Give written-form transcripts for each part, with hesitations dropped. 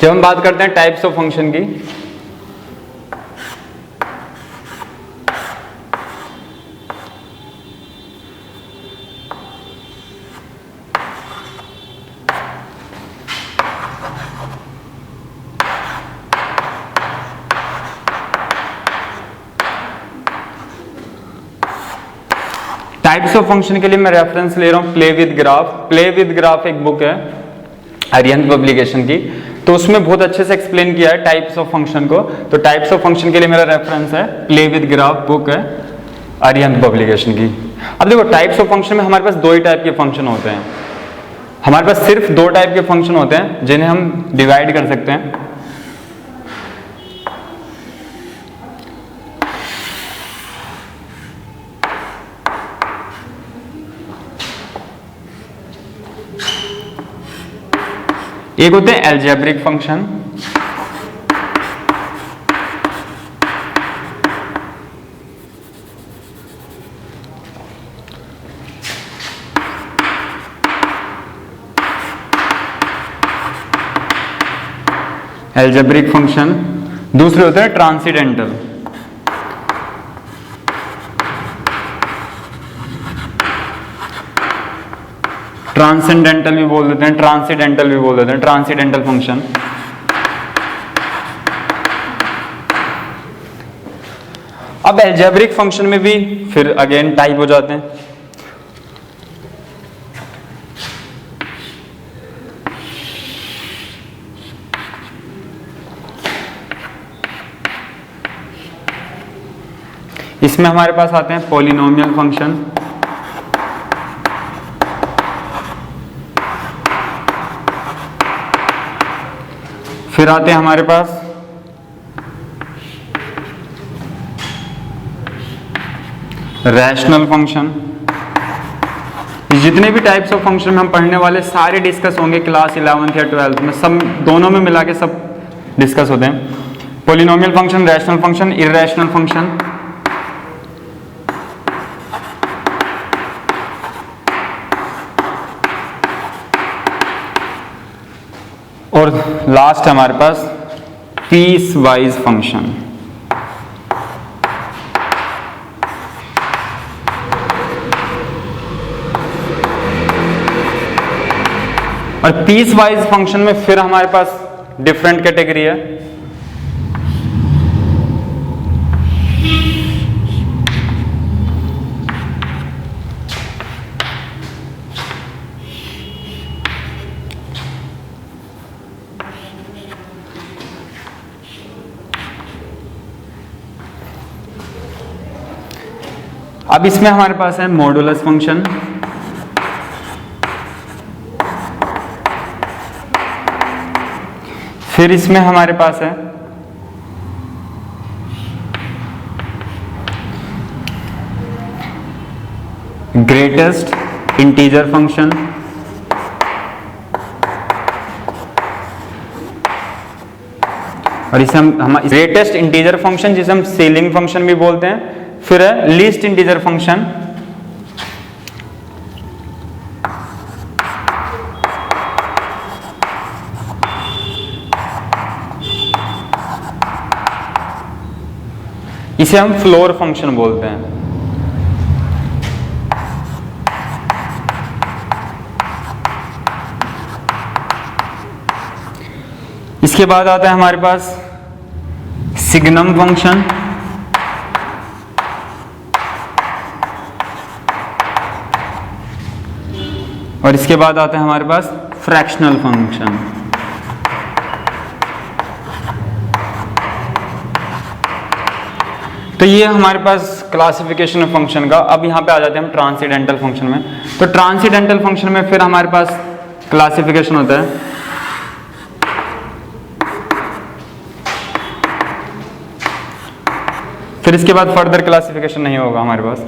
जब हम बात करते हैं टाइप्स ऑफ फंक्शन की, टाइप्स ऑफ फंक्शन के लिए मैं रेफरेंस ले रहा हूं play with graph. Play with graph एक बुक है अरिहंत पब्लिकेशन की, तो उसमें बहुत अच्छे से एक्सप्लेन किया है टाइप्स ऑफ फंक्शन को। तो टाइप्स ऑफ फंक्शन के लिए मेरा रेफरेंस है प्ले विद ग्राफ, बुक है अरिहंत पब्लिकेशन की। अब देखो टाइप्स ऑफ फंक्शन में हमारे पास दो ही टाइप के फंक्शन होते हैं। हमारे पास सिर्फ दो टाइप के फंक्शन होते हैं जिन्हें हम डिवाइड कर सकते हैं। एक होते हैं अलजेब्रिक फंक्शन, अलजेब्रिक फंक्शन। दूसरे होते हैं ट्रांसीडेंटल। ट्रांसेंडेंटल भी बोल देते हैं, ट्रांसीडेंटल भी बोल देते हैं, ट्रांसीडेंटल फंक्शन। अब अलजेब्रिक फंक्शन में भी फिर अगेन टाइप हो जाते हैं। इसमें हमारे पास आते हैं पॉलिनोमियल फंक्शन, फिर आते हैं हमारे पास रैशनल फंक्शन। जितने भी टाइप्स ऑफ फंक्शन में हम पढ़ने वाले सारे डिस्कस होंगे क्लास 11th या 12th में, सब दोनों में मिला के सब डिस्कस होते हैं। Polynomial function, rational function, irrational function, और लास्ट हमारे पास पीस वाइज फंक्शन। और पीस वाइज फंक्शन में फिर हमारे पास डिफरेंट कैटेगरी है। अब इसमें हमारे पास है मॉडुलस फंक्शन, फिर इसमें हमारे पास है ग्रेटेस्ट इंटीजर फंक्शन, और इसे हम ग्रेटेस्ट इंटीजर फंक्शन जिसे हम सीलिंग फंक्शन भी बोलते हैं। फिर है लीस्ट इंटीजर फंक्शन, इसे हम फ्लोर फंक्शन बोलते हैं। इसके बाद आता है हमारे पास सिग्नम फंक्शन, और इसके बाद आता है हमारे पास फ्रैक्शनल फंक्शन। तो ये हमारे पास क्लासिफिकेशन ऑफ फंक्शन का। अब यहाँ पे आ जाते हैं हम ट्रांसीडेंटल फंक्शन में। तो ट्रांसीडेंटल फंक्शन में फिर हमारे पास क्लासिफिकेशन होता है फिर इसके बाद फर्दर क्लासिफिकेशन नहीं होगा हमारे पास।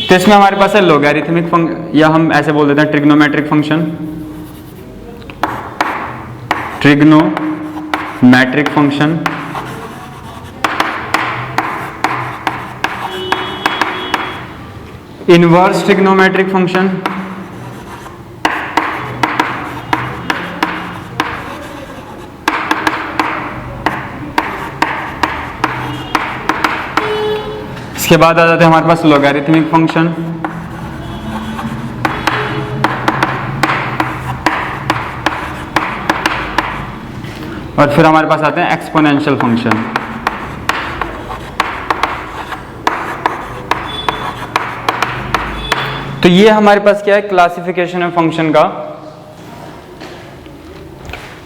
तो इसमें हमारे पास है लॉगरिथमिक फंक्शन, या हम ऐसे बोल देते हैं trigonometric function, trigonometric function, inverse trigonometric function, इसके बाद आ जाते हैं हमारे पास लॉगरिथमिक फंक्शन। और फिर हमारे पास आते हैं एक्सपोनेंशियल फंक्शन। तो ये हमारे पास क्या है, क्लासिफिकेशन है फंक्शन का।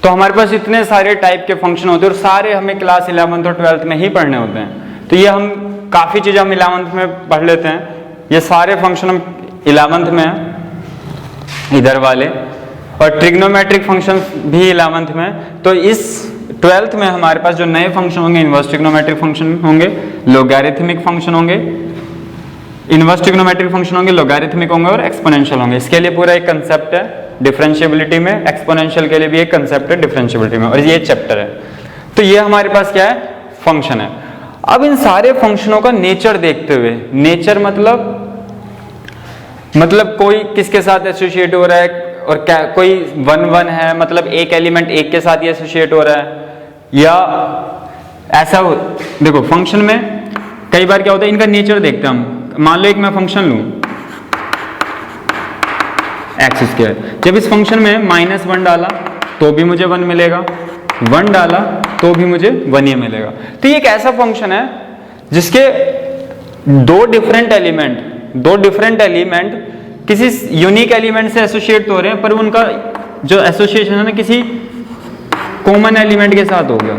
तो हमारे पास इतने सारे टाइप के फंक्शन होते हैं और सारे हमें क्लास 11th और 12th में ही पढ़ने होते हैं। तो ये हम काफ़ी चीज़ें हम 11th में पढ़ लेते हैं। ये सारे फंक्शन हम 11th में हैं, इधर वाले, और ट्रिग्नोमेट्रिक फंक्शन भी 11th में। तो इस 12th में हमारे पास जो नए फंक्शन होंगे, इनवर्स ट्रिग्नोमेट्रिक फंक्शन होंगे, लॉगरिथमिक फंक्शन होंगे, इनवर्स ट्रिग्नोमेट्रिक फंक्शन होंगे, लॉगरिथमिक होंगे और एक्सपोनेंशियल होंगे। इसके लिए पूरा एक कंसेप्ट है डिफरेंशिएबिलिटी में, एक्सपोनेंशियल के लिए भी एक कंसेप्ट है डिफरेंशिएबिलिटी में, और ये चैप्टर है। तो ये हमारे पास क्या है, फंक्शन है। अब इन सारे फंक्शनों का नेचर देखते हुए, नेचर मतलब कोई किसके साथ एसोसिएट हो रहा है, और क्या कोई 1 1 है, मतलब एक एलिमेंट एक के साथ ही एसोसिएट हो रहा है, या ऐसा हो। देखो फंक्शन में कई बार क्या होता है, इनका नेचर देखते हैं हम। मान लो एक मैं फंक्शन लूं एक्स स्क्वायर, जब इस फंक्शन में -1 डाला तो भी मुझे 1 मिलेगा, 1 डाला तो भी मुझे 1 ही मिलेगा। तो ये एक ऐसा फंक्शन है जिसके दो डिफरेंट एलिमेंट किसी यूनिक एलिमेंट से एसोसिएट हो रहे हैं, पर उनका जो एसोसिएशन है ना किसी कॉमन एलिमेंट के साथ हो गया।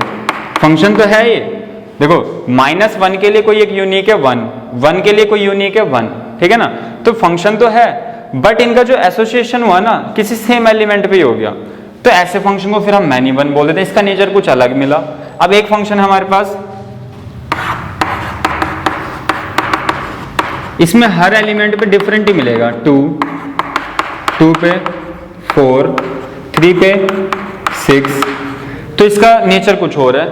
फंक्शन तो है ये, देखो -1 के लिए कोई एक यूनिक है 1, 1 के लिए कोई यूनिक है 1, ठीक है ना। तो फंक्शन तो है, बट इनका जो एसोसिएशन हुआ ना किसी सेम एलिमेंट पे ही हो गया। तो ऐसे फंक्शन को फिर हम मैनी वन बोल देते हैं, इसका नेचर कुछ अलग मिला। अब एक फंक्शन है हमारे पास, इसमें हर एलिमेंट पे डिफरेंट ही मिलेगा, 2 पे 4, 3 पे 6, तो इसका नेचर कुछ और है।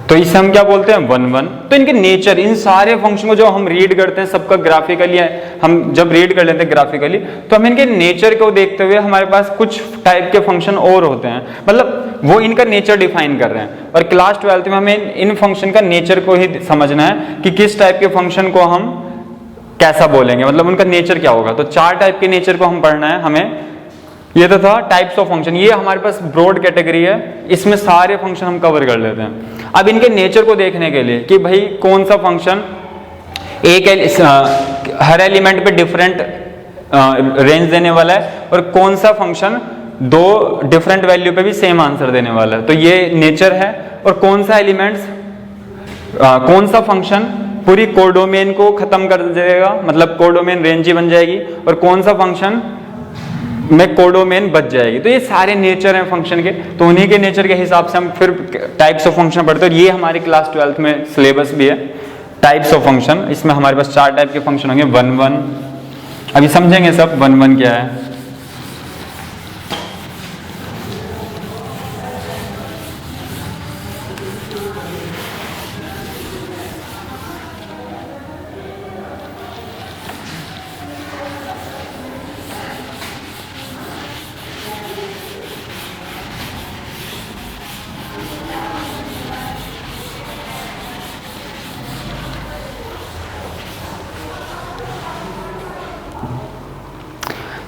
तो इसे हम क्या बोलते हैं, 1 1। तो इनके नेचर, इन सारे फंक्शन को जो हम रीड करते हैं सबका ग्राफिकली है, हम जब रीड कर लेते हैं ग्राफिकली, तो हम इनके नेचर को देखते हुए हमारे पास कुछ टाइप के फंक्शन और होते हैं, मतलब वो इनका नेचर डिफाइन कर रहे हैं। और क्लास 12th में हमें इन फंक्शन का नेचर को ही समझना है कि किस टाइप के फंक्शन को हम कैसा बोलेंगे, मतलब उनका नेचर क्या होगा। तो 4 टाइप के नेचर को हम पढ़ना है हमें। ये तो था टाइप्स ऑफ फंक्शन, ये हमारे पास ब्रॉड कैटेगरी है, इसमें सारे फंक्शन हम कवर कर लेते हैं। अब इनके नेचर को देखने के लिए कि भाई कौन सा फंक्शन हर एलिमेंट पे डिफरेंट रेंज देने वाला है, और कौन सा फंक्शन 2 डिफरेंट वैल्यू पे भी सेम आंसर देने वाला है। तो ये नेचर है। और कौन सा एलिमेंट्स, कौन सा फंक्शन पूरी कोडोमेन को खत्म कर देगा, मतलब कोडोमेन रेंज ही बन जाएगी, और कौन सा फंक्शन में कोडोमेन बच जाएगी। तो ये सारे नेचर हैं फंक्शन के, तो उन्हीं के नेचर के हिसाब से हम फिर टाइप्स ऑफ फंक्शन पढ़ते हैं। ये हमारी क्लास 12th में सिलेबस भी है, टाइप्स ऑफ फंक्शन। इसमें हमारे पास 4 टाइप के फंक्शन होंगे, 1 1। अभी समझेंगे सब 1 1 क्या है।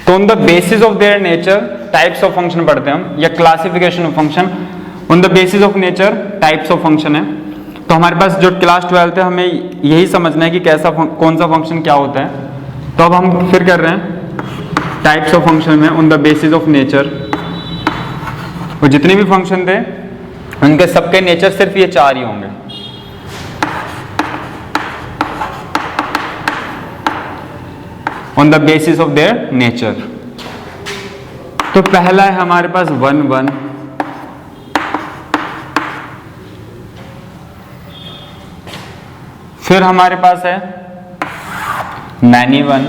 तो on the basis of their nature types of function पढ़ते हैं हम, या classification of function. On the basis of nature types of function है। तो हमारे पास जो क्लास 12th है हमें यही समझना है कि कैसा कौन सा फंक्शन क्या होता है। तो अब हम फिर कर रहे हैं टाइप्स ऑफ फंक्शन में on the basis of nature. और जितने भी फंक्शन थे उनके सबके नेचर सिर्फ ये 4 ही होंगे। On the basis of their nature. तो पहला है हमारे पास 1 1, फिर हमारे पास है मैनी वन,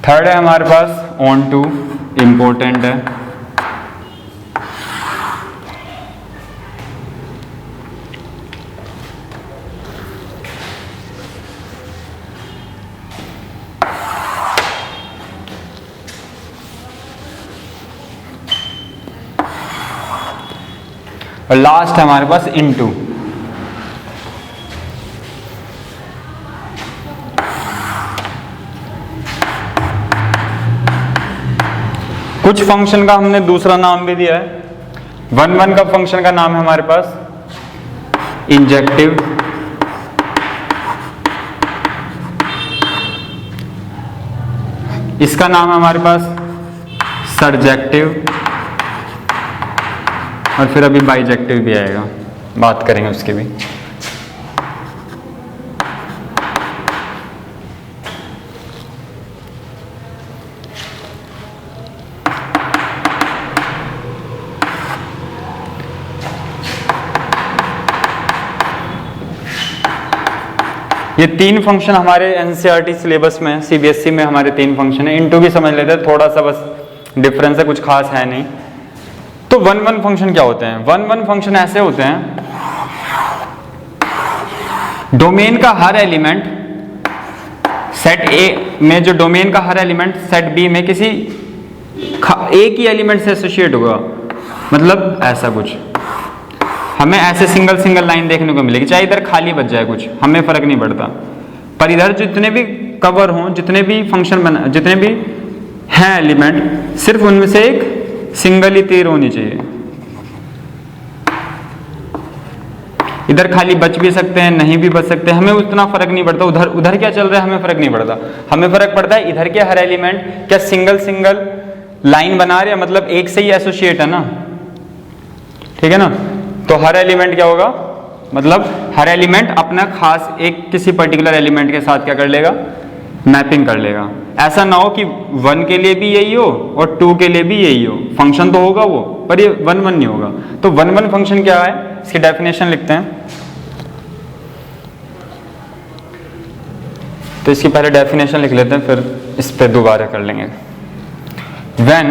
थर्ड है हमारे पास ऑन टू, इंपॉर्टेंट है। और लास्ट है हमारे पास इनटू। कुछ फंक्शन का हमने दूसरा नाम भी दिया है। 1 का फंक्शन का नाम है हमारे पास इंजेक्टिव, इसका नाम है हमारे पास सर्जेक्टिव, और फिर अभी बाइजेक्टिव भी आएगा, बात करेंगे उसकी भी। ये 3 फंक्शन हमारे एनसीईआरटी सिलेबस में, सीबीएसई में हमारे 3 फंक्शन है। इनटू भी समझ लेते हैं, थोड़ा सा बस डिफरेंस है, कुछ खास है नहीं। तो 1 फंक्शन क्या होते हैं? 1 फंक्शन ऐसे होते हैं, डोमेन का हर एलिमेंट सेट ए में, जो डोमेन का हर एलिमेंट सेट बी में किसी एक ही एलिमेंट से एसोसिएट होगा। मतलब ऐसा कुछ हमें ऐसे सिंगल लाइन देखने को मिलेगी, चाहे इधर खाली बच जाए कुछ, हमें फर्क नहीं पड़ता, पर इधर जितने भी कवर हों, जितने भी फंक्शन बना, जितने भी हैं एलिमेंट, सिर्फ उनमें से एक सिंगल ही तीर होनी चाहिए। इधर खाली बच भी सकते हैं, नहीं भी बच सकते, हमें उतना फर्क नहीं पड़ता। उधर क्या चल रहा है हमें फर्क नहीं पड़ता, हमें फर्क पड़ता है इधर के हर एलिमेंट क्या सिंगल लाइन बना रहे हैं, मतलब एक से ही एसोसिएट है ना, ठीक है ना। तो हर एलिमेंट क्या होगा, मतलब हर एलिमेंट अपना खास एक किसी पर्टिकुलर एलिमेंट के साथ क्या कर लेगा, मैपिंग कर लेगा। ऐसा ना हो कि 1 के लिए भी यही हो और 2 के लिए भी यही हो, फंक्शन तो होगा वो, पर ये 1 नहीं होगा। तो 1 फंक्शन क्या है, इसकी डेफिनेशन लिखते हैं। तो इसकी पहले डेफिनेशन लिख लेते हैं, फिर इस पे दोबारा कर लेंगे। When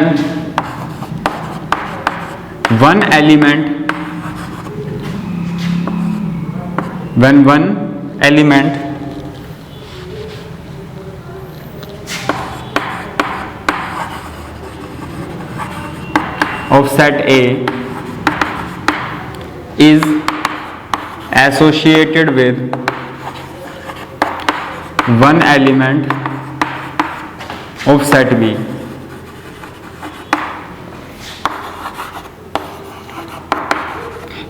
1 element of set A is associated with 1 element of set B,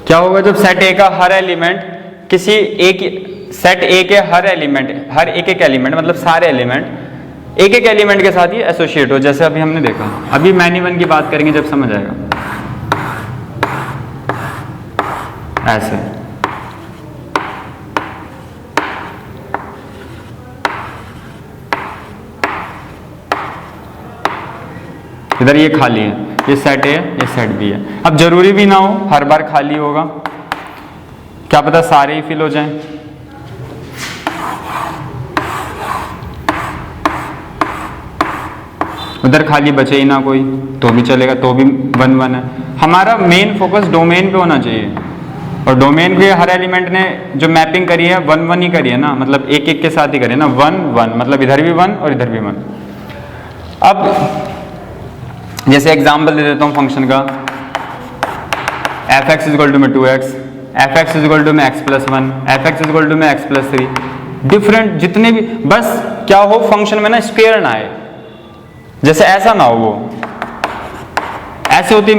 क्या होगा जब सेट ए का हर एलिमेंट किसी एक सेट ए के हर एक एलिमेंट मतलब सारे एलिमेंट एक एलिमेंट के साथ ही एसोसिएट हो, जैसे अभी हमने देखा। अभी मैनी 1 की बात करेंगे जब समझ आएगा। ऐसे इधर ये खाली है, ये सेट है, ये सेट भी है। अब जरूरी भी ना हो हर बार खाली होगा, क्या पता सारे ही फिल हो जाएं। उधर खाली बचे ही ना कोई तो भी चलेगा, तो भी 1 है। हमारा मेन फोकस डोमेन पे होना चाहिए, और डोमेन पे हर एलिमेंट ने जो मैपिंग करी है 1 ही करी है ना, मतलब एक के साथ ही करी है ना, 1 मतलब इधर भी 1 और इधर भी 1। अब जैसे एग्जाम्पल दे देता हूँ फंक्शन का, f(x) में 2x, f(x) में x+1, f(x) में x+3, डिफरेंट जितने भी, बस क्या हो फंक्शन में ना स्क्वायर ना आए, जैसे ऐसा ना हो, वो ऐसे होती ये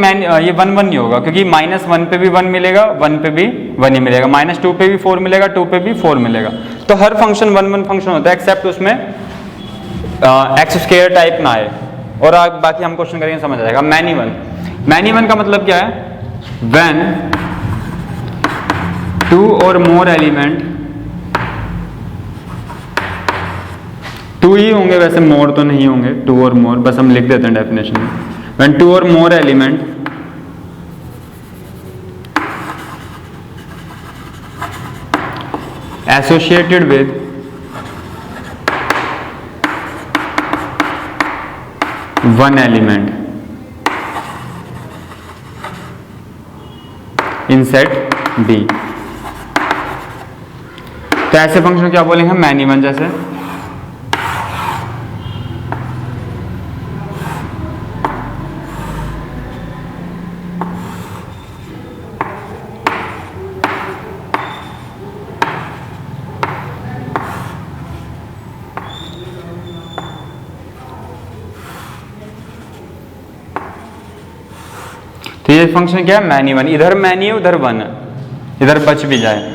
1 नहीं होगा, क्योंकि -1 पे भी 1 मिलेगा, 1 पे भी 1 ही मिलेगा, -2 पे भी 4 मिलेगा, 2 पे भी 4 मिलेगा। तो हर फंक्शन 1 फंक्शन होता है, एक्सेप्ट उसमें x² टाइप ना आए। और बाकी हम क्वेश्चन करेंगे समझ आएगा। मैनी 1 का मतलब क्या है, when 2 or more एलिमेंट, 2 ही होंगे वैसे, मोर तो नहीं होंगे, 2 और मोर, बस हम लिख देते हैं डेफिनेशन में। when 2 or more element associated with one element in set B, तो ऐसे फंक्शन क्या बोलेंगे हम, मैनी 1 जैसे। तो ये फंक्शन क्या है, मैनी वन। इधर मैनी है उधर वन है, इधर बच भी जाए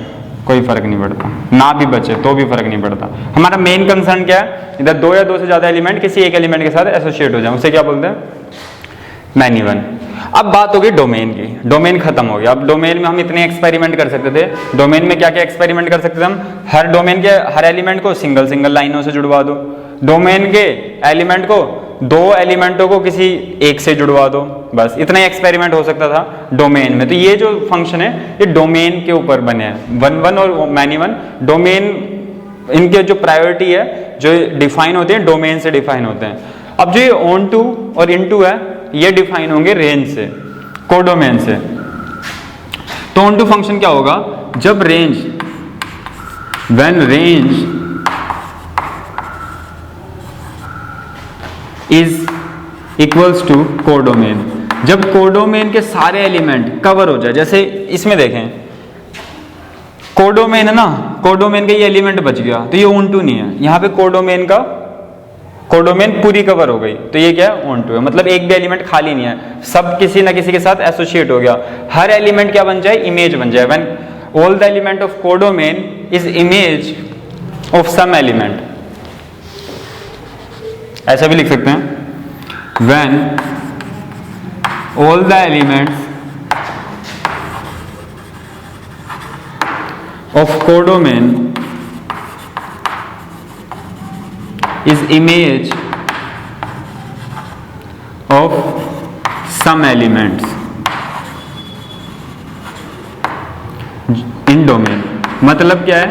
कोई फर्क नहीं पड़ता, ना भी बचे तो भी फर्क नहीं पड़ता। हमारा मेन कंसर्न क्या है, इधर दो या दो से ज्यादा एलिमेंट किसी एक एलिमेंट के साथ एसोसिएट हो जाए, उसे क्या बोलते हैं, मैनी वन। अब बात होगी डोमेन की, डोमेन खत्म हो गया। अब डोमेन में हम इतने एक्सपेरिमेंट कर सकते थे। डोमेन में क्या क्या एक्सपेरिमेंट कर सकते थे हम, हर डोमेन के हर एलिमेंट को सिंगल सिंगल लाइनों से जुड़वा दो, डोमेन के एलिमेंट को दो एलिमेंटों को किसी एक से जुड़वा दो, बस इतना ही एक्सपेरिमेंट हो सकता था डोमेन में। तो ये जो फंक्शन है ये डोमेन के ऊपर बने हैं, वन वन और मैनी वन। डोमेन इनके जो प्रायोरिटी है जो डिफाइन होते हैं डोमेन से डिफाइन होते हैं। अब जो ये ऑन टू और इन टू है ये डिफाइन होंगे रेंज से, कोडोमेन से। तो ऑन टू फंक्शन क्या होगा, जब range, when range is equals to codomain, जब कोडोमेन के सारे एलिमेंट कवर हो जाए। जैसे इसमें देखें कोडोमेन है ना, कोडोमेन का ये एलिमेंट बच गया तो ये ऑन टू नहीं है, यहां पे कोडोमेन पूरी कवर हो गई तो ये क्या है, ऑन टू है। मतलब एक भी एलिमेंट खाली नहीं है, सब किसी ना किसी के साथ एसोसिएट हो गया। हर एलिमेंट क्या बन जाए, इमेज बन जाए। When all the element of codomain is image of some element, ऐसा भी लिख सकते हैं, when all the elements of codomain is image of some elements in domain। मतलब क्या है,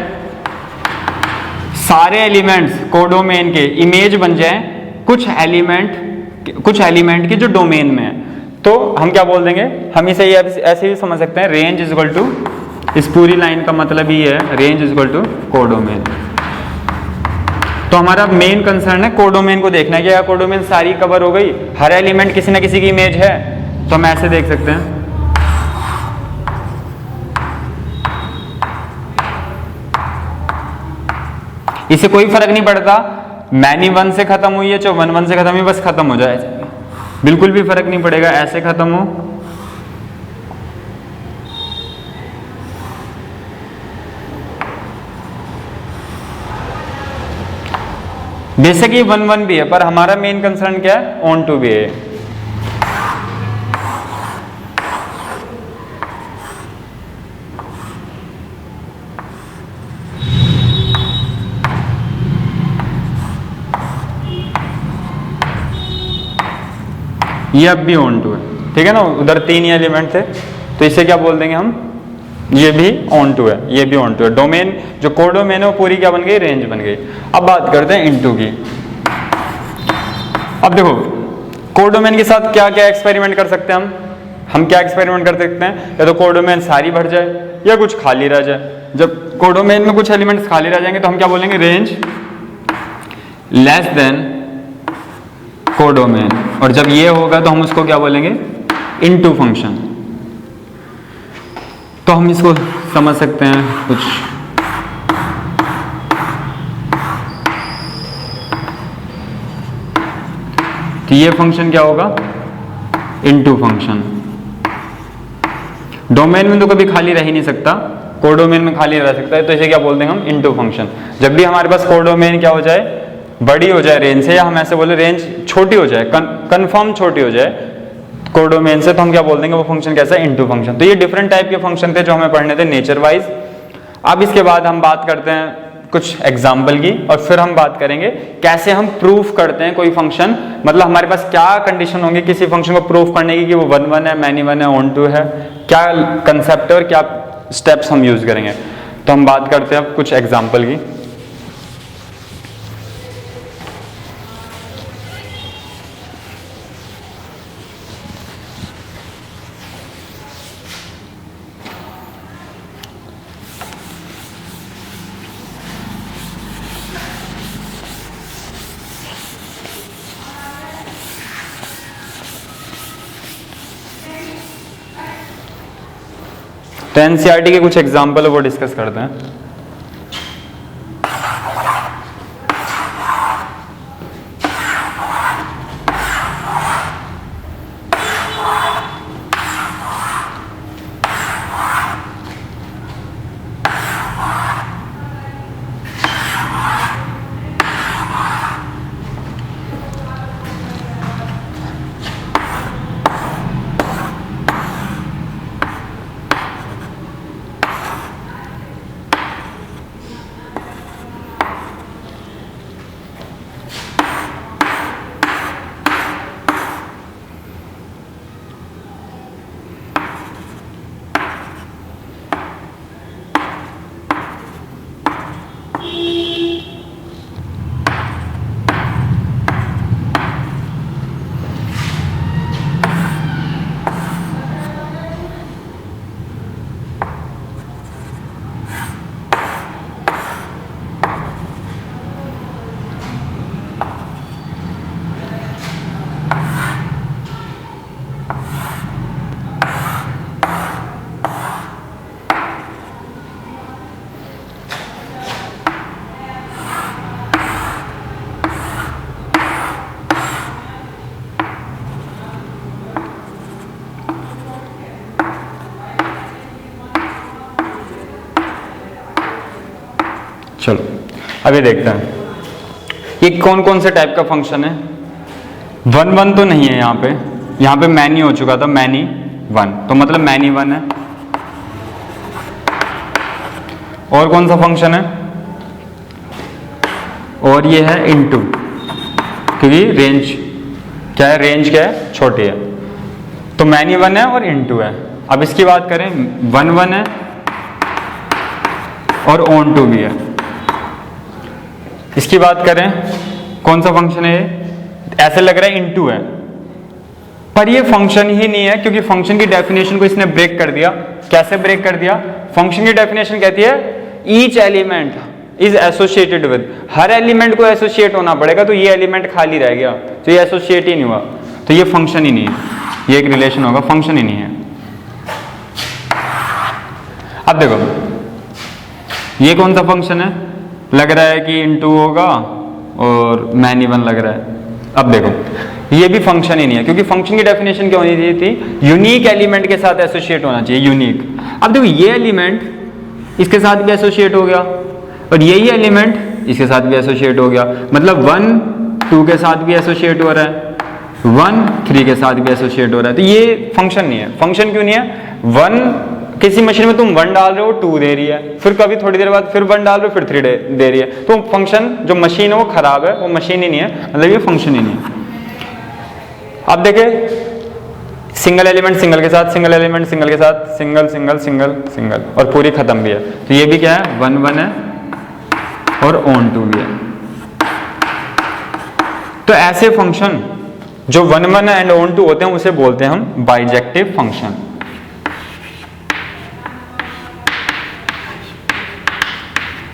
सारे एलिमेंट्स कोडोमेन के इमेज बन जाएं कुछ एलिमेंट की जो डोमेन में है। तो हम क्या बोल देंगे, हम इसे ऐसे भी समझ सकते हैं, रेंज इज इक्वल टू, इस पूरी लाइन का मतलब ही है range is equal to codomain. तो हमारा मेन कंसर्न है कोडोमेन को देखना है कि क्या कोडोमेन सारी कवर हो गई, हर एलिमेंट किसी ना किसी की इमेज है। तो हम ऐसे देख सकते हैं, इससे कोई फर्क नहीं पड़ता मैनी वन से खत्म हुई है चाहे वन वन से खत्म हुई, बस खत्म हो जाए, बिल्कुल भी फर्क नहीं पड़ेगा, ऐसे खत्म हो। बेशक ये वन वन भी है पर हमारा मेन कंसर्न क्या है, ऑन टू भी है। ये अब भी ऑन टू है, ठीक है ना, उधर तीन ही एलिमेंट थे तो इसे क्या बोल देंगे हम, ये भी ऑन टू है, ये भी ऑन टू है। डोमेन जो कोडोमेन है वो पूरी क्या बन गई, रेंज बन गई। अब बात करते हैं इनटू की। अब देखो कोडोमेन के साथ क्या क्या एक्सपेरिमेंट कर सकते हैं हम क्या एक्सपेरिमेंट कर सकते हैं, या तो कोडोमेन सारी भर जाए या कुछ खाली रह जाए। जब कोडोमेन में कुछ एलिमेंट्स खाली रह जाएंगे तो हम क्या बोलेंगे, रेंज लेस देन कोडोमेन, और जब ये होगा तो हम उसको क्या बोलेंगे, इनटू फंक्शन। तो हम इसको समझ सकते हैं कुछ, तो ये फंक्शन क्या होगा, इनटू फंक्शन। डोमेन में तो कभी खाली रह ही नहीं सकता, कोडोमेन में खाली रह सकता है, तो इसे क्या बोल देंगे हम, इनटू फंक्शन। जब भी हमारे पास कोडोमेन क्या हो जाए, बड़ी हो जाए रेंज से, या हम ऐसे बोले रेंज छोटी हो जाए, कंफर्म छोटी हो जाए कोडोमेन से, तो हम क्या बोल देंगे, वो फंक्शन कैसा है, इनटू फंक्शन। तो ये डिफरेंट टाइप के फंक्शन थे जो हमें पढ़ने थे नेचर वाइज। अब इसके बाद हम बात करते हैं कुछ एग्जाम्पल की, और फिर हम बात करेंगे कैसे हम प्रूफ करते हैं कोई फंक्शन, मतलब हमारे पास क्या कंडीशन होंगी किसी फंक्शन को प्रूफ करने की कि वो वन वन है, मैनी वन है, ऑन टू है, क्या कंसेप्ट है और क्या स्टेप्स हम यूज करेंगे। तो हम बात करते हैं अब कुछ एग्जाम्पल की। तो एनसीईआरटी के कुछ एग्जाम्पल है वो डिस्कस करते हैं। चलो अभी देखते हैं ये कौन कौन से टाइप का फंक्शन है। वन वन तो नहीं है यहाँ पे मैनी हो चुका था, मैनी वन, तो मतलब मैनी वन है। और कौन सा फंक्शन है, और ये है इनटू, क्योंकि रेंज क्या है, रेंज क्या है, छोटी है, तो मैनी वन है और इनटू है। अब इसकी बात करें, वन वन है और ऑन टू भी है। इसकी बात करें कौन सा फंक्शन है ये, ऐसे लग रहा है इनटू है, पर ये फंक्शन ही नहीं है, क्योंकि फंक्शन की डेफिनेशन को इसने ब्रेक कर दिया। कैसे ब्रेक कर दिया, फंक्शन की डेफिनेशन कहती है each element is associated with, her element को एसोसिएट होना पड़ेगा, तो ये एलिमेंट खाली रह गया, तो ये एसोसिएट ही नहीं हुआ, तो ये फंक्शन ही नहीं है, ये एक रिलेशन होगा, फंक्शन ही नहीं है। अब देखो ये कौन सा फंक्शन है, लग रहा है कि इनटू होगा और मैनी वन लग रहा है। अब देखो ये भी फंक्शन ही नहीं है, क्योंकि फंक्शन की डेफिनेशन क्या होनी चाहिए थी, यूनिक एलिमेंट के साथ एसोसिएट होना चाहिए, यूनिक। अब देखो ये एलिमेंट इसके साथ भी एसोसिएट हो गया, और यही एलिमेंट इसके साथ भी एसोसिएट हो गया, मतलब 1 2 के साथ भी एसोसिएट हो रहा है, 1 3 के साथ भी एसोसिएट हो रहा है, तो ये फंक्शन नहीं है। फंक्शन क्यों नहीं है, 1 किसी मशीन में तुम 1 डाल रहे हो 2 दे रही है, फिर कभी थोड़ी देर बाद फिर 1 डाल रहे हो फिर 3 दे रही है, तो फंक्शन जो मशीन है वो खराब है, वो मशीन ही नहीं है, मतलब ये फंक्शन ही नहीं है। अब देखे सिंगल एलिमेंट सिंगल के साथ, सिंगल एलिमेंट सिंगल के साथ, सिंगल सिंगल सिंगल सिंगल, और पूरी खत्म भी है, तो ये भी क्या है, 1 1 है और ऑन टू भी है। तो ऐसे फंक्शन जो 1 1 एंड ऑन टू होते हैं उसे बोलते हैं हम बाइजेक्टिव फंक्शन।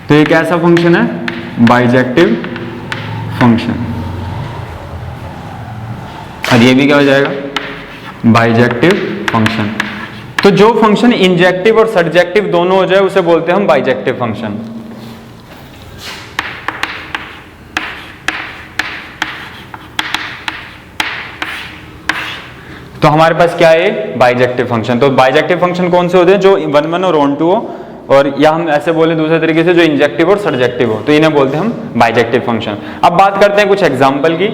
तो ये कैसा फंक्शन है, बाइजेक्टिव फंक्शन, और ये भी क्या हो जाएगा, बाइजेक्टिव फंक्शन। तो जो फंक्शन इंजेक्टिव और सब्जेक्टिव दोनों हो जाए उसे बोलते हैं हम बाइजेक्टिव फंक्शन। तो हमारे पास क्या है, बाइजेक्टिव फंक्शन। तो बाइजेक्टिव फंक्शन कौन से होते हैं, जो 1 1 और ऑन टू हो, और या हम ऐसे बोले दूसरे तरीके से जो इंजेक्टिव और सब्जेक्टिव हो, तो इन्हें बोलते हैं हम बाइजेक्टिव फंक्शन। अब बात करते हैं कुछ एग्जांपल की।